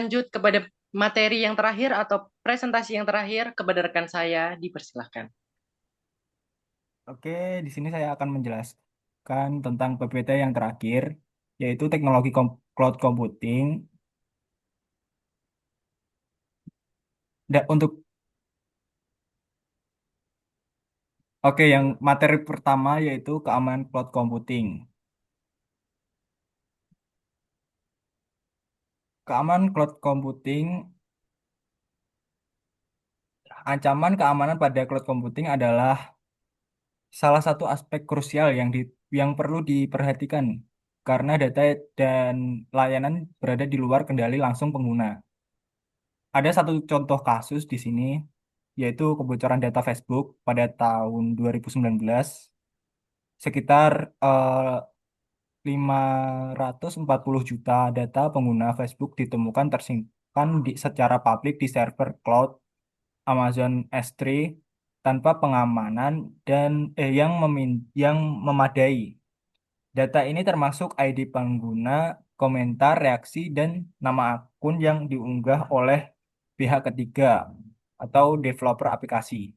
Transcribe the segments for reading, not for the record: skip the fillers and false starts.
Lanjut kepada materi yang terakhir atau presentasi yang terakhir kepada rekan saya, dipersilahkan. Oke, di sini saya akan menjelaskan tentang PPT yang terakhir, yaitu teknologi cloud computing. Untuk yang materi pertama yaitu keamanan cloud computing. Keamanan cloud computing, ancaman keamanan pada cloud computing adalah salah satu aspek krusial yang perlu diperhatikan karena data dan layanan berada di luar kendali langsung pengguna. Ada satu contoh kasus di sini, yaitu kebocoran data Facebook pada tahun 2019. Sekitar 540 juta data pengguna Facebook ditemukan tersimpan secara publik di server cloud Amazon S3 tanpa pengamanan yang memadai. Data ini termasuk ID pengguna, komentar, reaksi, dan nama akun yang diunggah oleh pihak ketiga atau developer aplikasi.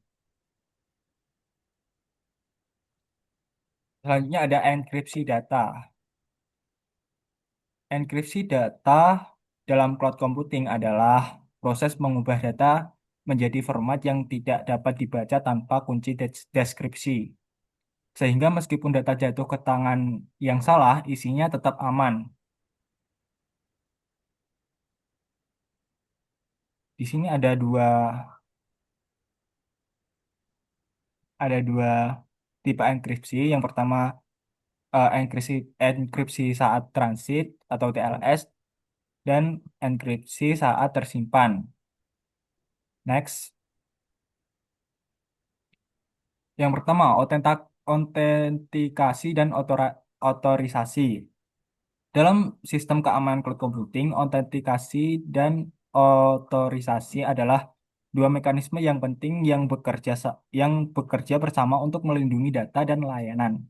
Selanjutnya ada enkripsi data. Enkripsi data dalam cloud computing adalah proses mengubah data menjadi format yang tidak dapat dibaca tanpa kunci deskripsi. Sehingga meskipun data jatuh ke tangan yang salah, isinya tetap aman. Di sini ada dua tipe enkripsi. Yang pertama enkripsi saat transit atau TLS dan enkripsi saat tersimpan. Next, yang pertama autentikasi dan otorisasi. Dalam sistem keamanan cloud computing, autentikasi dan otorisasi adalah dua mekanisme yang penting yang bekerja bersama untuk melindungi data dan layanan.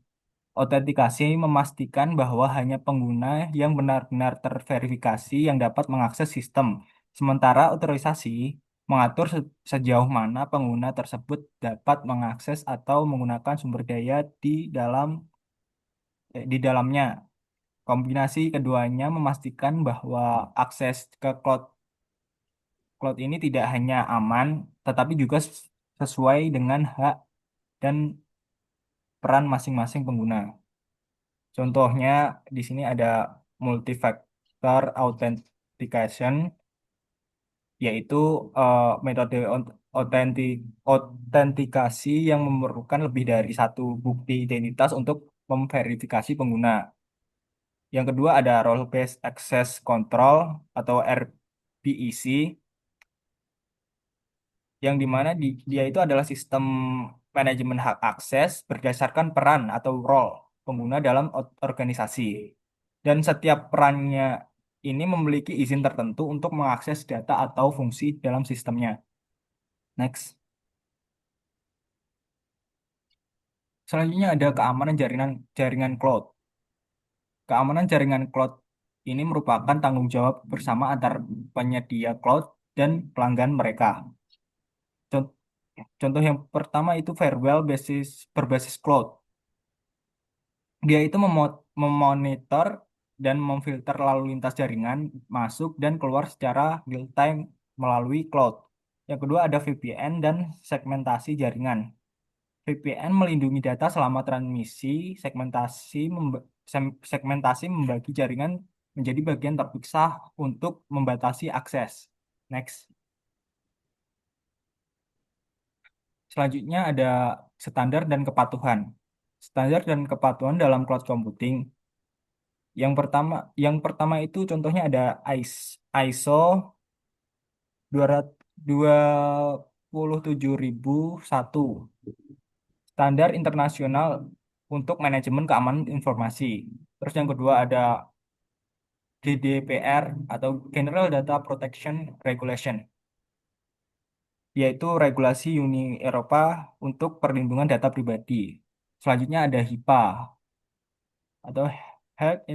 Autentikasi memastikan bahwa hanya pengguna yang benar-benar terverifikasi yang dapat mengakses sistem. Sementara otorisasi mengatur sejauh mana pengguna tersebut dapat mengakses atau menggunakan sumber daya di dalamnya. Kombinasi keduanya memastikan bahwa akses ke cloud ini tidak hanya aman, tetapi juga sesuai dengan hak dan peran masing-masing pengguna. Contohnya di sini ada multi-factor authentication, yaitu metode autentikasi yang memerlukan lebih dari satu bukti identitas untuk memverifikasi pengguna. Yang kedua ada Role Based Access Control atau RBEC, yang dimana dia itu adalah sistem manajemen hak akses berdasarkan peran atau role pengguna dalam organisasi. Dan setiap perannya ini memiliki izin tertentu untuk mengakses data atau fungsi dalam sistemnya. Next. Selanjutnya ada keamanan jaringan cloud. Keamanan jaringan cloud ini merupakan tanggung jawab bersama antar penyedia cloud dan pelanggan mereka. Con- Contoh yang pertama itu firewall berbasis cloud. Dia itu memonitor dan memfilter lalu lintas jaringan masuk dan keluar secara real time melalui cloud. Yang kedua ada VPN dan segmentasi jaringan. VPN melindungi data selama transmisi, segmentasi membagi jaringan menjadi bagian terpisah untuk membatasi akses. Next. Selanjutnya ada standar dan kepatuhan. Standar dan kepatuhan dalam cloud computing. Yang pertama itu contohnya ada ISO 27001, standar internasional untuk manajemen keamanan informasi. Terus yang kedua ada GDPR atau General Data Protection Regulation, yaitu regulasi Uni Eropa untuk perlindungan data pribadi. Selanjutnya ada HIPAA atau Health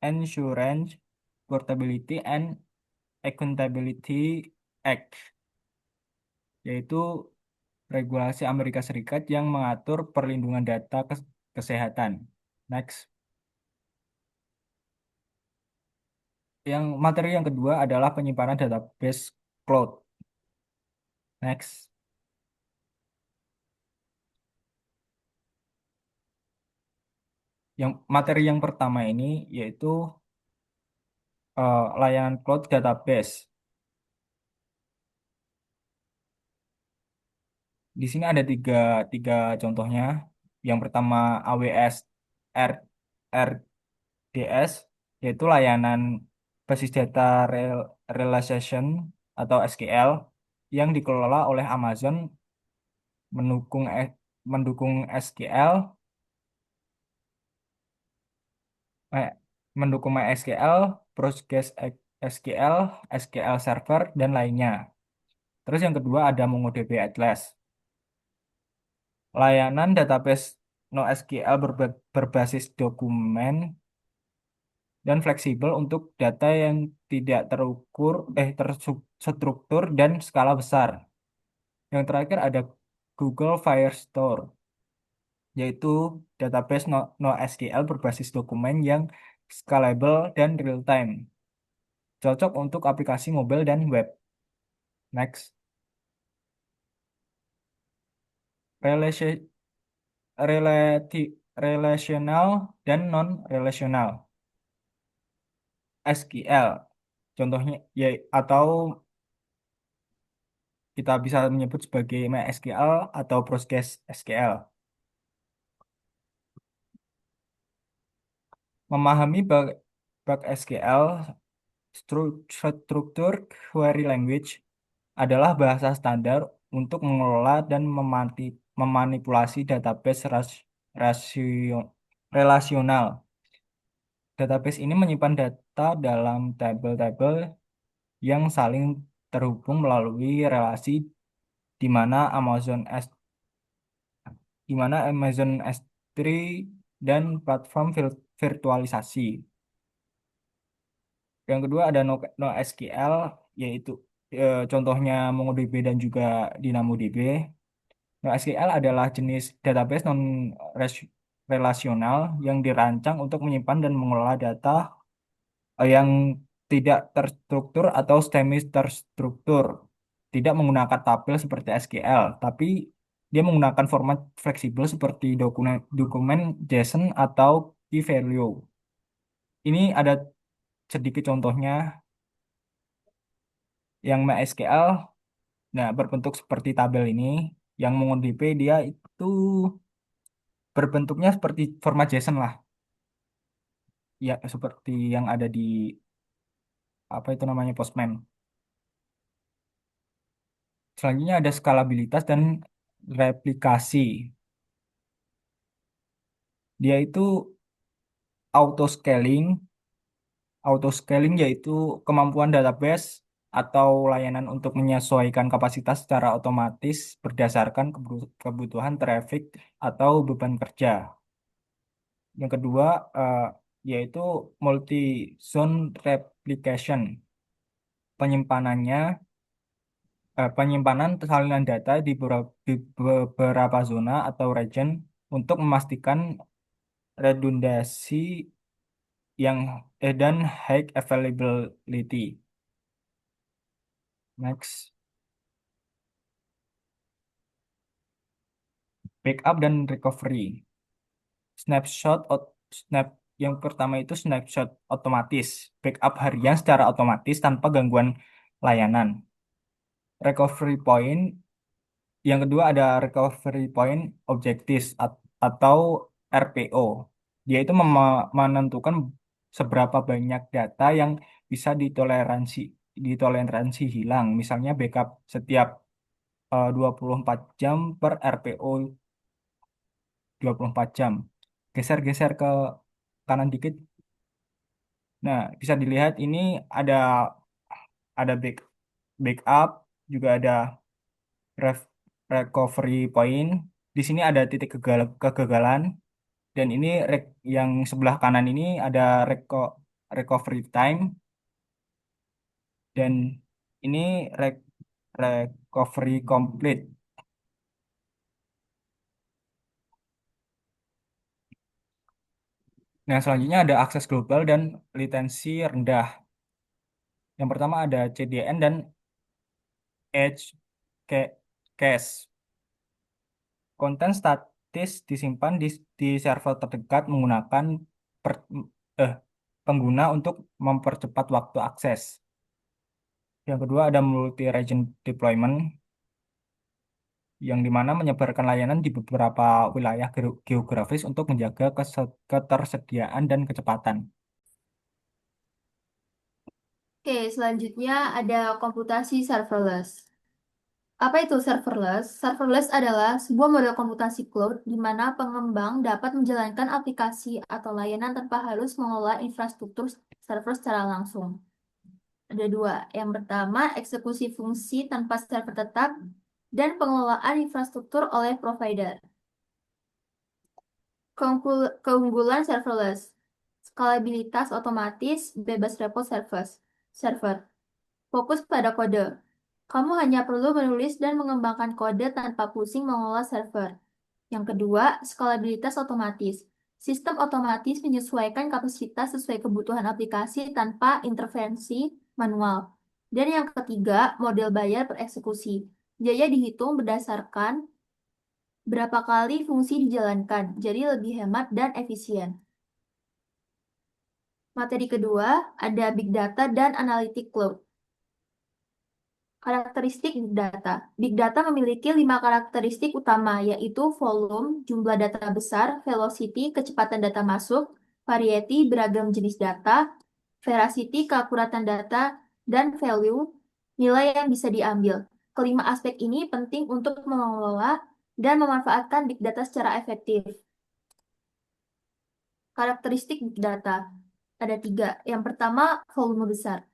Insurance Portability and Accountability Act, yaitu regulasi Amerika Serikat yang mengatur perlindungan data kesehatan. Next. Materi yang kedua adalah penyimpanan database cloud. Next. Materi yang pertama ini yaitu layanan cloud database. Di sini ada tiga contohnya. Yang pertama AWS R, RDS, yaitu layanan basis data realization atau SQL yang dikelola oleh Amazon, mendukung mendukung SQL, eh, mendukung MySQL, PostgreSQL, SQL Server, dan lainnya. Terus yang kedua ada MongoDB Atlas. Layanan database NoSQL berbasis dokumen dan fleksibel untuk data yang tidak terstruktur dan skala besar. Yang terakhir ada Google Firestore, yaitu database NoSQL berbasis dokumen yang scalable dan real-time, cocok untuk aplikasi mobile dan web. Next. Relasi- Relational dan non-relational SQL. Contohnya ya atau kita bisa menyebut sebagai MySQL atau PostgreSQL. Memahami bug SQL, Structured Query Language adalah bahasa standar untuk mengelola dan memanipulasi database relasional. Database ini menyimpan data dalam tabel-tabel yang saling terhubung melalui relasi di mana di mana Amazon S3 dan platform virtualisasi. Yang kedua ada NoSQL, yaitu contohnya MongoDB dan juga DynamoDB. NoSQL adalah jenis database non-relasional yang dirancang untuk menyimpan dan mengelola data yang tidak terstruktur atau semi terstruktur. Tidak menggunakan tabel seperti SQL, tapi dia menggunakan format fleksibel seperti dokumen JSON atau key value. Ini ada sedikit contohnya yang MySQL, nah berbentuk seperti tabel ini. Yang MongoDB dia itu berbentuknya seperti format JSON lah, ya seperti yang ada di apa itu namanya Postman. Selanjutnya ada skalabilitas dan replikasi. Dia itu auto scaling. Auto scaling yaitu kemampuan database atau layanan untuk menyesuaikan kapasitas secara otomatis berdasarkan kebutuhan traffic atau beban kerja. Yang kedua eh, yaitu multi zone replication. Penyimpanannya penyimpanan salinan data di beberapa zona atau region untuk memastikan redundasi dan high availability. Next, backup dan recovery. Snapshot snap yang pertama itu snapshot otomatis, backup harian secara otomatis tanpa gangguan layanan. Recovery point yang kedua ada recovery point objectives atau RPO. Dia itu menentukan seberapa banyak data yang bisa ditoleransi hilang. Misalnya backup setiap 24 jam per RPO 24 jam. Geser-geser ke kanan dikit. Nah, bisa dilihat ini ada backup, juga ada recovery point. Di sini ada titik kegagalan dan ini yang sebelah kanan ini ada recovery time. Dan ini recovery complete. Nah, selanjutnya ada akses global dan latency rendah. Yang pertama ada CDN dan Edge cache. Konten statis disimpan di server terdekat menggunakan per- eh, pengguna untuk mempercepat waktu akses. Yang kedua ada multi-region deployment, yang dimana menyebarkan layanan di beberapa wilayah geografis untuk menjaga ketersediaan dan kecepatan. Oke, selanjutnya ada komputasi serverless. Apa itu serverless? Serverless adalah sebuah model komputasi cloud di mana pengembang dapat menjalankan aplikasi atau layanan tanpa harus mengelola infrastruktur server secara langsung. Ada dua. Yang pertama, eksekusi fungsi tanpa server tetap dan pengelolaan infrastruktur oleh provider. Keunggulan serverless, skalabilitas otomatis, bebas repot server. Fokus pada kode. Kamu hanya perlu menulis dan mengembangkan kode tanpa pusing mengolah server. Yang kedua, skalabilitas otomatis. Sistem otomatis menyesuaikan kapasitas sesuai kebutuhan aplikasi tanpa intervensi manual. Dan yang ketiga, model bayar per eksekusi. Biaya dihitung berdasarkan berapa kali fungsi dijalankan, jadi lebih hemat dan efisien. Materi kedua, ada Big Data dan Analytic Cloud. Karakteristik Big Data. Big Data memiliki 5 karakteristik utama, yaitu volume, jumlah data besar, velocity, kecepatan data masuk, variety, beragam jenis data, veracity, keakuratan data, dan value, nilai yang bisa diambil. Kelima aspek ini penting untuk mengelola dan memanfaatkan Big Data secara efektif. Karakteristik Big Data. Ada 3. Yang pertama, volume besar.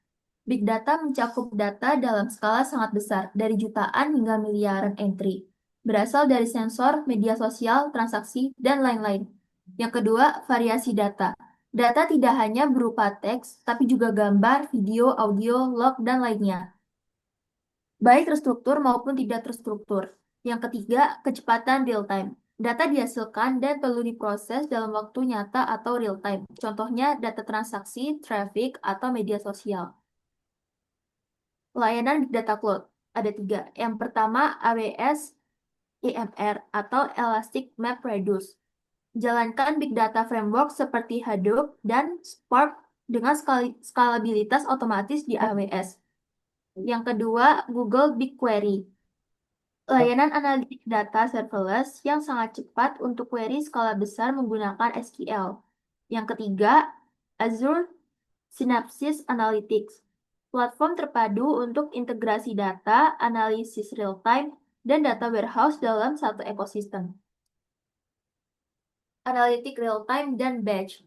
Big Data mencakup data dalam skala sangat besar, dari jutaan hingga miliaran entry. Berasal dari sensor, media sosial, transaksi, dan lain-lain. Yang kedua, variasi data. Data tidak hanya berupa teks, tapi juga gambar, video, audio, log, dan lainnya. Baik terstruktur maupun tidak terstruktur. Yang ketiga, kecepatan real time. Data dihasilkan dan perlu diproses dalam waktu nyata atau real time. Contohnya data transaksi, traffic, atau media sosial. Layanan Big Data Cloud ada 3. Yang pertama, AWS EMR atau Elastic MapReduce. Jalankan Big Data Framework seperti Hadoop dan Spark dengan skalabilitas otomatis di AWS. Yang kedua, Google BigQuery. Layanan analitik data serverless yang sangat cepat untuk query skala besar menggunakan SQL. Yang ketiga, Azure Synapse Analytics. Platform terpadu untuk integrasi data, analisis real-time, dan data warehouse dalam satu ekosistem. Analitik real-time dan batch.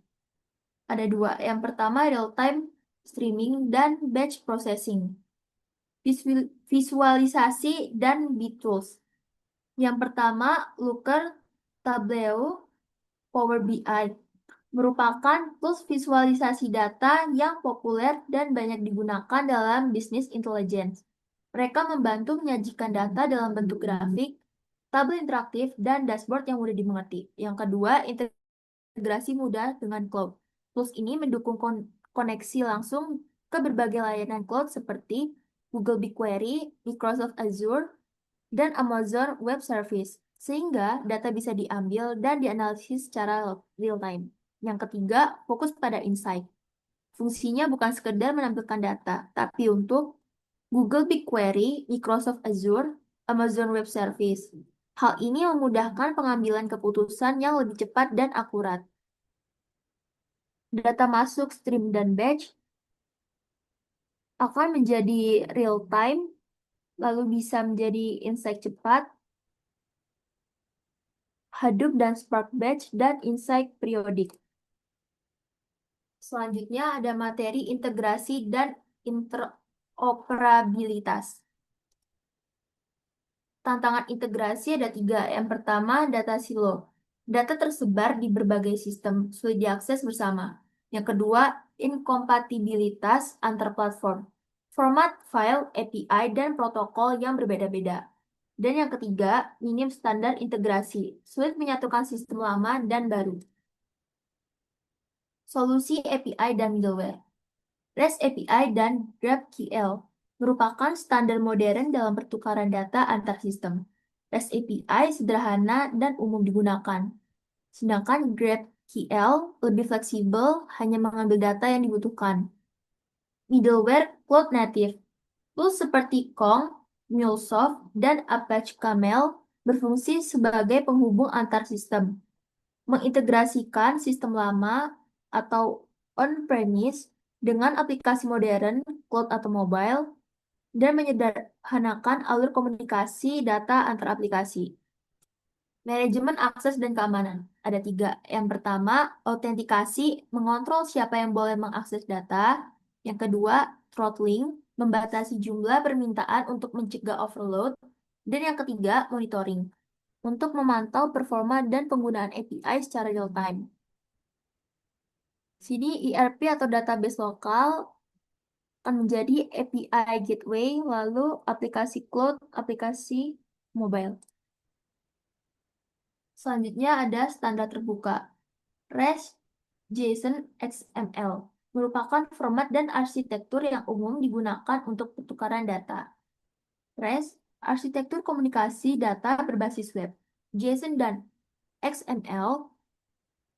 Ada 2. Yang pertama, real-time streaming dan batch processing. Visualisasi dan BitTools. Yang pertama, Looker, Tableau, Power BI. Merupakan tools visualisasi data yang populer dan banyak digunakan dalam bisnis intelligence. Mereka membantu menyajikan data dalam bentuk grafik, tabel interaktif, dan dashboard yang mudah dimengerti. Yang kedua, integrasi mudah dengan cloud. Tools ini mendukung koneksi langsung ke berbagai layanan cloud seperti Google BigQuery, Microsoft Azure, dan Amazon Web Service, sehingga data bisa diambil dan dianalisis secara real-time. Yang ketiga, fokus pada insight. Fungsinya bukan sekedar menampilkan data, tapi untuk Google BigQuery, Microsoft Azure, Amazon Web Service. Hal ini memudahkan pengambilan keputusan yang lebih cepat dan akurat. Data masuk, stream, dan batch akan menjadi real-time, lalu bisa menjadi insight cepat, Hadoop dan Spark Batch, dan insight periodik. Selanjutnya ada materi integrasi dan interoperabilitas. Tantangan integrasi ada 3. Yang pertama, data silo. Data tersebar di berbagai sistem, sulit diakses bersama. Yang kedua, inkompatibilitas antar platform. format file, API, dan protokol yang berbeda-beda. Dan yang ketiga, minim standar integrasi, sulit menyatukan sistem lama dan baru. Solusi API dan middleware. REST API dan GraphQL merupakan standar modern dalam pertukaran data antar sistem. REST API sederhana dan umum digunakan, sedangkan GraphQL lebih fleksibel, hanya mengambil data yang dibutuhkan. Middleware Cloud Native. Tools seperti Kong, MuleSoft, dan Apache Camel berfungsi sebagai penghubung antar sistem, mengintegrasikan sistem lama atau on-premise dengan aplikasi modern, cloud atau mobile, dan menyederhanakan alur komunikasi data antar aplikasi. Manajemen akses dan keamanan. Ada 3. Yang pertama, autentikasi, mengontrol siapa yang boleh mengakses data. Yang kedua, throttling, membatasi jumlah permintaan untuk mencegah overload. Dan yang ketiga, monitoring, untuk memantau performa dan penggunaan API secara real-time. Sini ERP atau database lokal akan menjadi API gateway, lalu aplikasi cloud, aplikasi mobile. Selanjutnya ada standar terbuka. REST JSON XML merupakan format dan arsitektur yang umum digunakan untuk pertukaran data. REST, arsitektur komunikasi data berbasis web. JSON dan XML,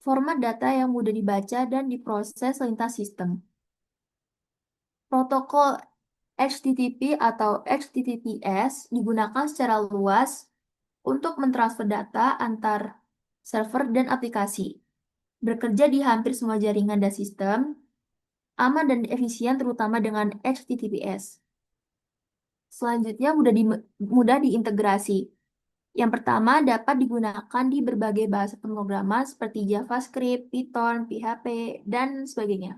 format data yang mudah dibaca dan diproses lintas sistem. Protokol HTTP atau HTTPS digunakan secara luas untuk mentransfer data antar server dan aplikasi. Bekerja di hampir semua jaringan dan sistem, aman dan efisien terutama dengan HTTPS. Selanjutnya mudah diintegrasi. Yang pertama dapat digunakan di berbagai bahasa pemrograman seperti JavaScript, Python, PHP, dan sebagainya.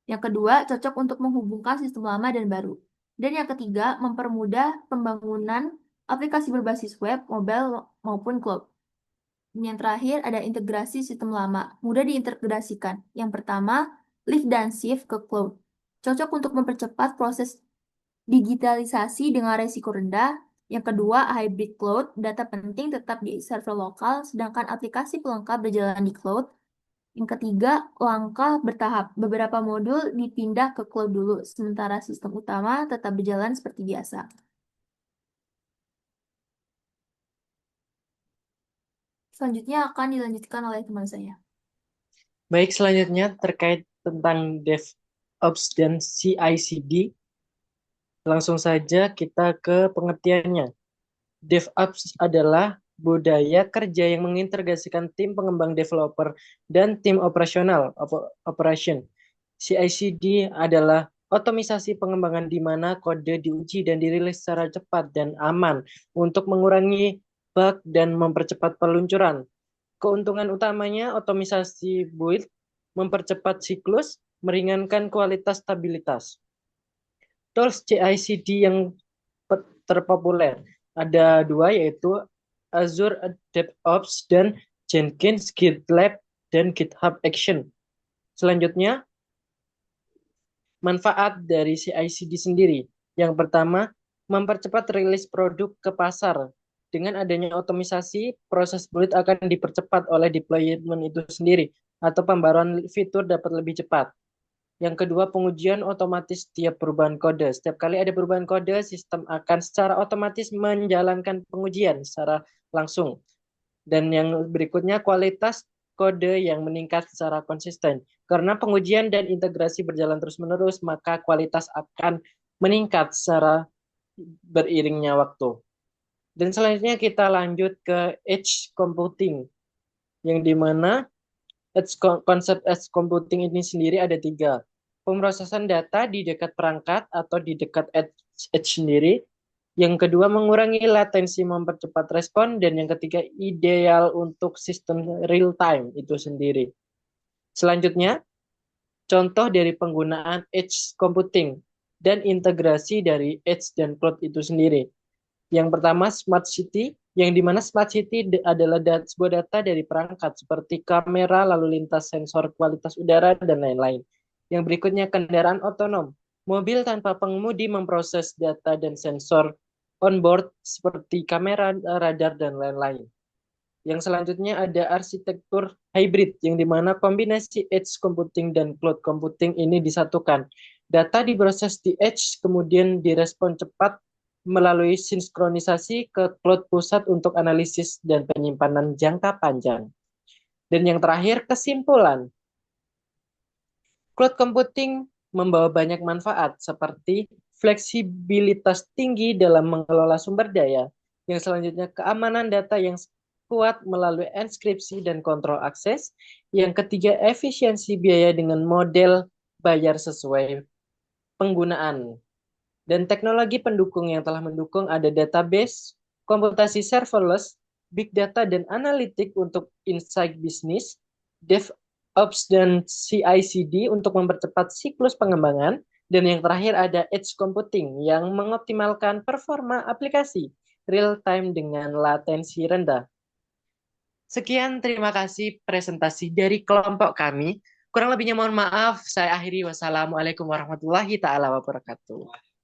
Yang kedua, cocok untuk menghubungkan sistem lama dan baru. Dan yang ketiga, mempermudah pembangunan aplikasi berbasis web, mobile, maupun cloud. Yang terakhir, ada integrasi sistem lama, mudah diintegrasikan. Yang pertama, lift dan shift ke cloud. Cocok untuk mempercepat proses digitalisasi dengan resiko rendah. Yang kedua, hybrid cloud, data penting tetap di server lokal, sedangkan aplikasi pelengkap berjalan di cloud. Yang ketiga, langkah bertahap. Beberapa modul dipindah ke cloud dulu, sementara sistem utama tetap berjalan seperti biasa. Selanjutnya akan dilanjutkan oleh teman saya. Baik, selanjutnya terkait tentang DevOps dan CI/CD. Langsung saja kita ke pengertiannya. DevOps adalah budaya kerja yang mengintegrasikan tim pengembang developer dan tim operasional operation. CI/CD adalah otomisasi pengembangan di mana kode diuji dan dirilis secara cepat dan aman untuk mengurangi bug dan mempercepat peluncuran. Keuntungan utamanya otomisasi build, mempercepat siklus, meringankan kualitas stabilitas. Tools CI/CD yang terpopuler ada 2, yaitu Azure DevOps dan Jenkins GitLab dan GitHub Action. Selanjutnya, manfaat dari CI/CD sendiri. Yang pertama, mempercepat rilis produk ke pasar. Dengan adanya otomisasi, proses build akan dipercepat oleh deployment itu sendiri, atau pembaruan fitur dapat lebih cepat. Yang kedua, pengujian otomatis setiap perubahan kode. Setiap kali ada perubahan kode, sistem akan secara otomatis menjalankan pengujian secara langsung. Dan yang berikutnya, kualitas kode yang meningkat secara konsisten. Karena pengujian dan integrasi berjalan terus-menerus, maka kualitas akan meningkat secara beriringnya waktu. Dan selanjutnya kita lanjut ke edge computing, yang dimana konsep edge computing ini sendiri ada 3. Pemrosesan data di dekat perangkat atau di dekat edge sendiri. Yang kedua, mengurangi latensi, mempercepat respon. Dan yang ketiga, ideal untuk sistem real time itu sendiri. Selanjutnya, contoh dari penggunaan edge computing dan integrasi dari edge dan cloud itu sendiri. Yang pertama, smart city, yang dimana smart city adalah sebuah data dari perangkat seperti kamera, lalu lintas sensor kualitas udara, dan lain-lain. Yang berikutnya, kendaraan otonom, Mobil tanpa pengemudi memproses data dan sensor onboard seperti kamera, radar, dan lain-lain. Yang selanjutnya ada arsitektur hybrid, yang dimana kombinasi edge computing dan cloud computing ini disatukan. Data diproses di edge, kemudian direspon cepat melalui sinkronisasi ke cloud pusat untuk analisis dan penyimpanan jangka panjang. Dan yang terakhir, kesimpulan. Cloud computing membawa banyak manfaat seperti fleksibilitas tinggi dalam mengelola sumber daya. Yang selanjutnya, keamanan data yang kuat melalui enkripsi dan kontrol akses. Yang ketiga, efisiensi biaya dengan model bayar sesuai penggunaan. Dan teknologi pendukung yang telah mendukung ada database, komputasi serverless, big data dan analitik untuk insight bisnis, DevOps dan CI/CD untuk mempercepat siklus pengembangan, dan yang terakhir ada edge computing yang mengoptimalkan performa aplikasi real time dengan latensi rendah. Sekian, terima kasih presentasi dari kelompok kami. Kurang lebihnya mohon maaf, saya akhiri. Wassalamualaikum warahmatullahi taala wabarakatuh.